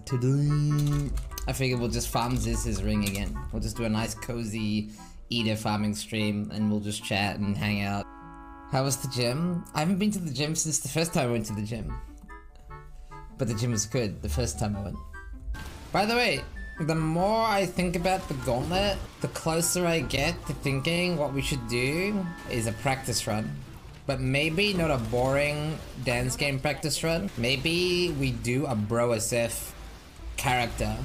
today. I figure we'll just farm his ring again. We'll just do a nice cozy Eater farming stream and we'll just chat and hang out. How was the gym? I haven't been to the gym since the first time I went to the gym. But the gym was good the first time I went. By the way, the more I think about the gauntlet, the closer I get to thinking what we should do is a practice run. But maybe not a boring dance game practice run. Maybe we do a BroSF character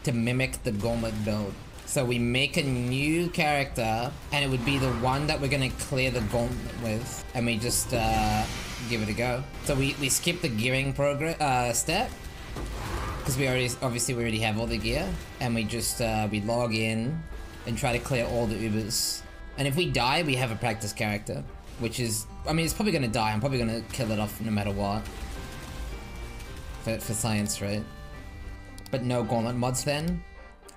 to mimic the gauntlet build. So we make a new character and it would be the one that we're gonna clear the gauntlet with. And we just give it a go. So we skip the gearing step. Because we already have all the gear. And we just we log in and try to clear all the Ubers. And if we die, we have a practice character. Which is, I mean, it's probably gonna die. I'm probably gonna kill it off no matter what. For science, right? But no gauntlet mods then.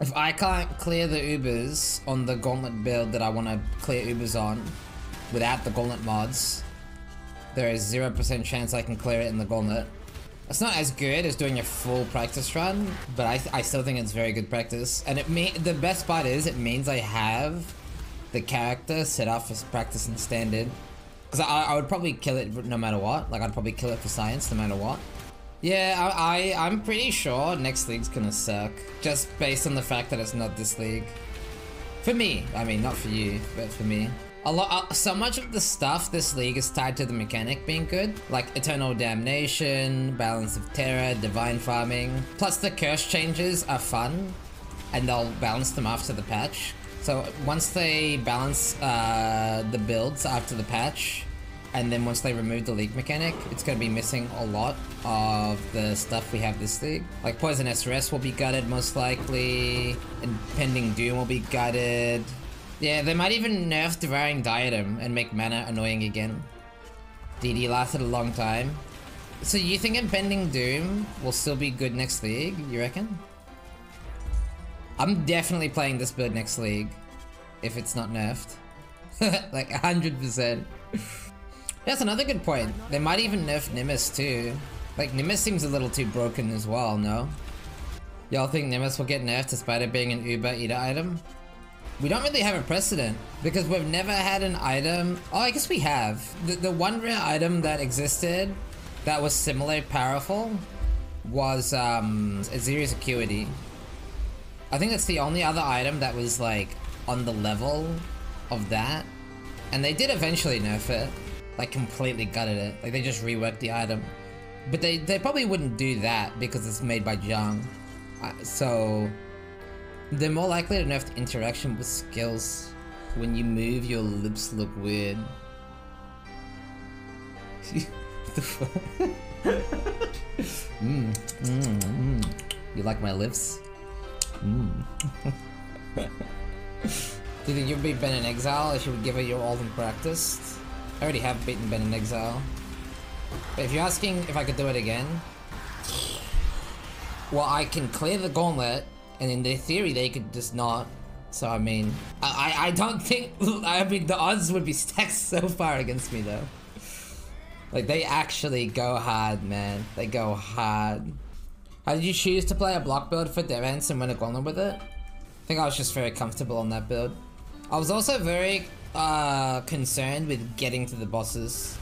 If I can't clear the Ubers on the gauntlet build that I want to clear Ubers on without the gauntlet mods, there is 0% chance I can clear it in the gauntlet. It's not as good as doing a full practice run, but I still think it's very good practice. And the best part is it means I have the character set up for practice and standard. Because I would probably kill it no matter what. Like I'd probably kill it for science no matter what. Yeah, I'm pretty sure next league's gonna suck. Just based on the fact that it's not this league. For me, I mean, not for you, but for me. So much of the stuff this league is tied to the mechanic being good. Like Eternal Damnation, Balance of Terror, Divine Farming. Plus the curse changes are fun. And they'll balance them after the patch. So once they balance the builds after the patch, and then once they remove the league mechanic, it's going to be missing a lot of the stuff we have this league. Like Poison SRS will be gutted most likely, Impending Doom will be gutted. Yeah, they might even nerf Devouring Diadem and make mana annoying again. DD lasted a long time. So you think Impending Doom will still be good next league, you reckon? I'm definitely playing this build next league, if it's not nerfed. Like 100%. That's another good point. They might even nerf NIMIS too. Like NIMIS seems a little too broken as well, no? Y'all think NIMIS will get nerfed despite it being an Uber Eater item? We don't really have a precedent, because we've never had an item... Oh, I guess we have. The one rare item that existed that was similarly powerful was Aziri's Acuity. I think that's the only other item that was like on the level of that. And they did eventually nerf it. Like completely gutted it. Like they just reworked the item. But they probably wouldn't do that because it's made by Zhang. So they're more likely to nerf the interaction with skills. When you move, your lips look weird. What the fuck? You like my lips? Do you think you'd beat Ben in Exile if you would give it your all in practice? I already have beaten Ben in Exile. But if you're asking if I could do it again, well, I can clear the gauntlet, and in their theory they could just not. So I mean, I don't think, I mean the odds would be stacked so far against me though. Like they actually go hard, man. They go hard. How did you choose to play a block build for Devance and win a gauntlet with it? I think I was just very comfortable on that build. I was also very concerned with getting to the bosses,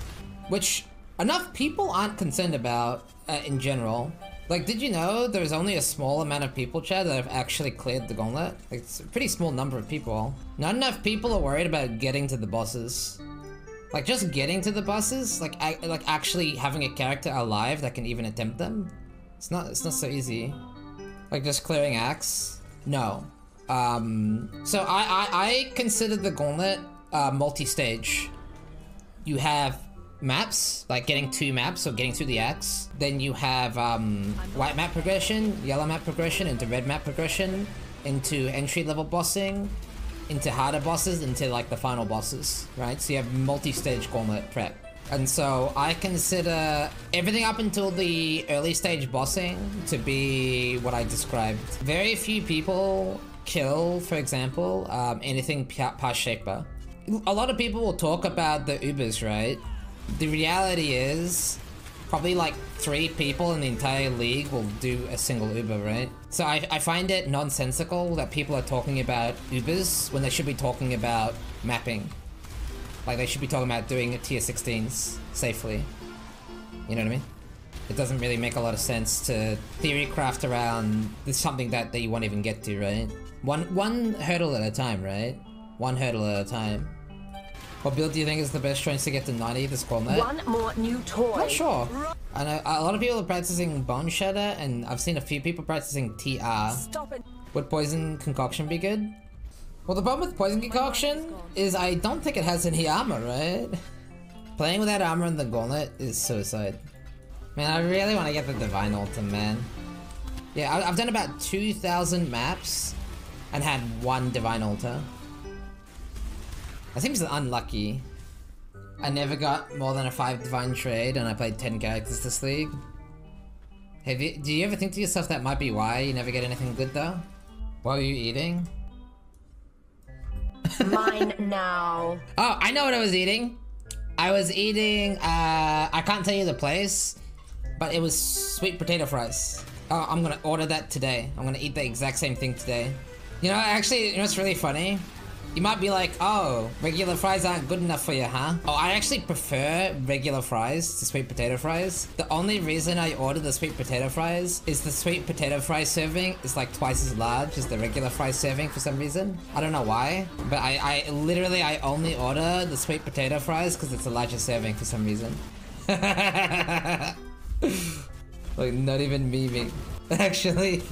which enough people aren't concerned about in general. Like, did you know there's only a small amount of people, Chad, that have actually cleared the gauntlet? Like, it's a pretty small number of people. Not enough people are worried about getting to the bosses. Like, just getting to the bosses, like actually having a character alive that can even attempt them. It's not so easy. Like just clearing Axe? No. So I consider the gauntlet multi-stage. You have maps, like getting 2 maps or getting through the Axe. Then you have white map progression, yellow map progression, into red map progression, into entry level bossing, into harder bosses, into like the final bosses, right? So you have multi-stage gauntlet prep. And so I consider everything up until the early stage bossing to be what I described. Very few people kill, for example, anything past Shaper. A lot of people will talk about the Ubers, right? The reality is, probably like 3 people in the entire league will do a single Uber, right? So I find it nonsensical that people are talking about Ubers when they should be talking about mapping. Like, they should be talking about doing tier 16s safely. You know what I mean? It doesn't really make a lot of sense to theory craft around something that you won't even get to, right? One hurdle at a time, right? One hurdle at a time. What build do you think is the best choice to get to 90 this Gauntlet? One more new toy. Not sure. I know a lot of people are practicing Bone Shatter, and I've seen a few people practicing TR. Stop it. Would Poison Concoction be good? Well, the problem with Poison Concoction is I don't think it has any armor, right? Playing without armor in the Gauntlet is suicide. Man, I really want to get the Divine Ultim, man. Yeah, I've done about 2,000 maps and had 1 Divine Ulta. I think it's unlucky. I never got more than a 5 Divine Trade and I played 10 characters this league. Do you ever think to yourself that might be why you never get anything good though? What were you eating? Mine now. Oh, I know what I was eating. I was eating, I can't tell you the place, but it was sweet potato fries. Oh, I'm gonna order that today. I'm gonna eat the exact same thing today. You know, actually, you know what's really funny? You might be like, oh, regular fries aren't good enough for you, huh? Oh, I actually prefer regular fries to sweet potato fries. The only reason I order the sweet potato fries is the sweet potato fry serving is like twice as large as the regular fry serving for some reason. I don't know why, but I literally only order the sweet potato fries because it's a larger serving for some reason. Like, not even memeing. Actually.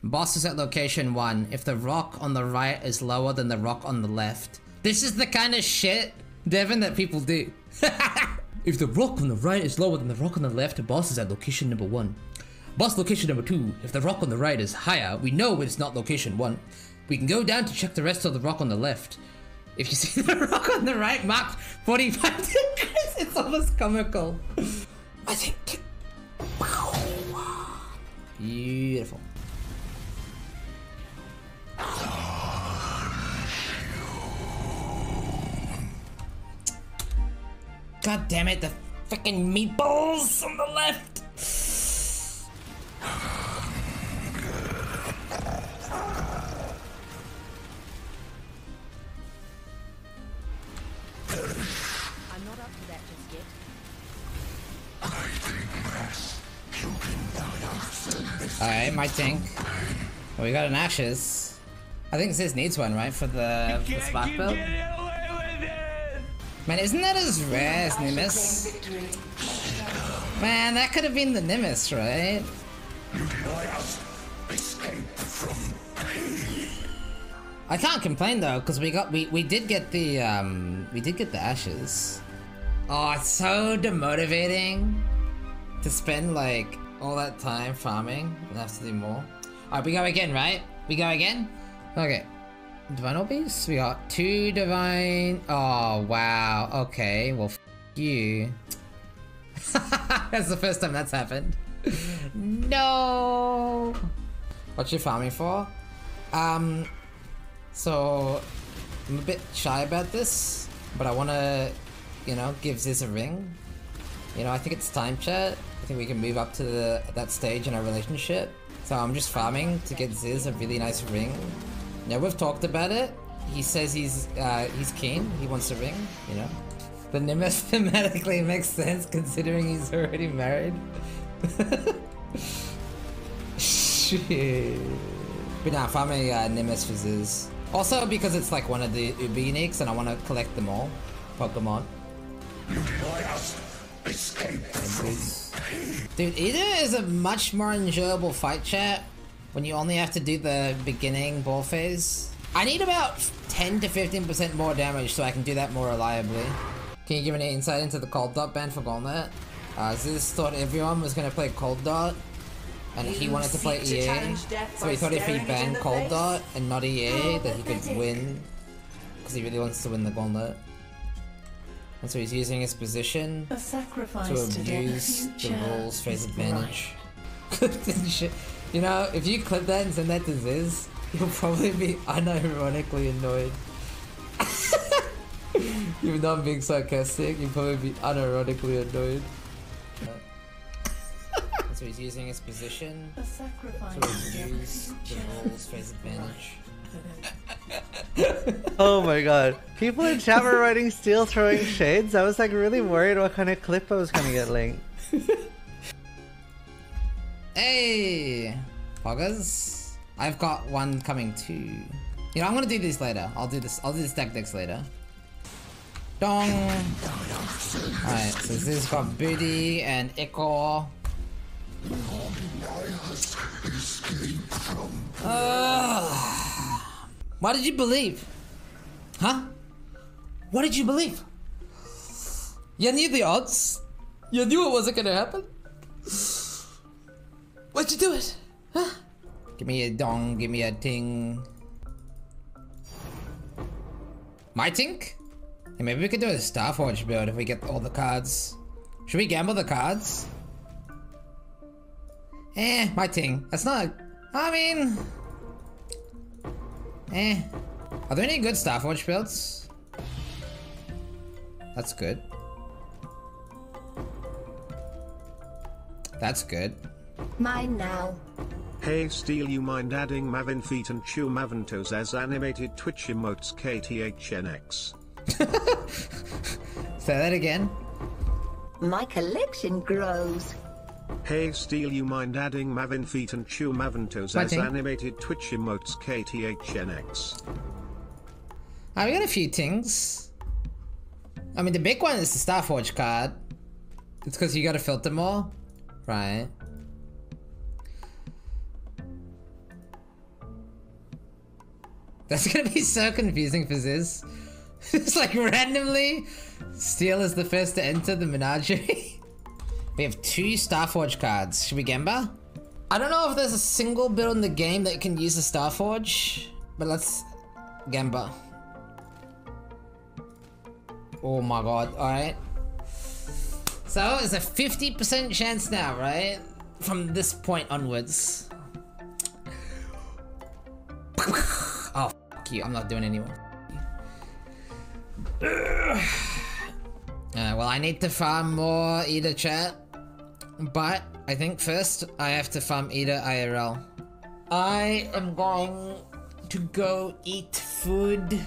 Boss is at location 1. If the rock on the right is lower than the rock on the left. This is the kind of shit, Devin, that people do. If the rock on the right is lower than the rock on the left, the boss is at location number 1. Boss location number 2. If the rock on the right is higher, we know it's not location 1. We can go down to check the rest of the rock on the left. If you see the rock on the right marked 45 degrees, it's almost comical. I think. Beautiful. God damn it, the freaking meatballs on the left! I'm not up to that just yet. Alright, my tank. Well, we got an Ashes. I think Ziz needs one, right? For the spark build? Man, isn't that as rare as NIMIS? Man, that could have been the NIMIS, right? I can't complain though, because we did get the Ashes. Oh, it's so demotivating to spend like all that time farming and have to do more. Alright, we go again, right? We go again? Okay. Divine Orbeez? We got 2 divine. Oh, wow. Okay, well, f you. That's the first time that's happened. No! What you farming for? So, I'm a bit shy about this, but I want to, you know, give Ziz a ring. You know, I think it's time, chat. I think we can move up to that stage in our relationship. So I'm just farming to get Ziz a really nice ring. Now we've talked about it. He says he's keen. He wants a ring, you know. The NIMIS thematically makes sense considering he's already married. Shit. But nah, farming NIMIS for Ziz. Also because it's like one of the Uber uniques and I want to collect them all. Pokemon. Dude, Ida is a much more enjoyable fight, chat, when you only have to do the beginning ball phase. I need about 10 to 15% more damage so I can do that more reliably. Can you give any insight into the Cold Dot ban for Gauntlet? Ziz thought everyone was going to play Cold Dot, and he wanted to play EA, so he thought if he banned Cold Dot and not EA, that he could win, because he really wants to win the Gauntlet. And so he's using his position to abuse the rules for his advantage. You know, if you clip that and send that to Ziz, he'll probably be unironically annoyed. Even though I'm being sarcastic, you'd probably be unironically annoyed. So he's using his position to use the rules for his advantage. Oh my god. People in chat were writing Steel throwing shades. I was like really worried what kind of clip I was gonna get linked. Hey! Poggers. I've got one coming too. You know, I'm gonna do this later. I'll do this deck decks later. Dong! Alright, so this has got Booty and Echo. Why did you believe? Huh? What did you believe? You knew the odds? You knew it wasn't gonna happen? Why'd you do it? Huh? Give me a dong, give me a ting. My tink? Hey, maybe we could do a Starforge build if we get all the cards. Should we gamble the cards? My ting. That's not... I mean... Are there any good Starforge builds? That's good. That's good. Mine now. Hey Steel, you mind adding Mavin Feet and Chew Maventos as animated Twitch emotes KTHNX? Say that again. My collection grows. Hey Steel, you mind adding Mavin Feet and Chew Maventos as animated Twitch emotes KTHNX? We got a few things. I mean, the big one is the Starforge card. It's because you gotta filter more. Right. That's gonna be so confusing for Ziz. It's like randomly, Steel is the first to enter the menagerie. We have 2 Starforge cards. Should we Gemba? I don't know if there's a single build in the game that can use a Starforge, but let's Gemba. Oh my god, alright. So it's a 50% chance now, right? From this point onwards. Oh, f you, I'm not doing any more. Well, I need to farm more Ida chat. But I think first I have to farm Ida IRL. I am going to go eat food.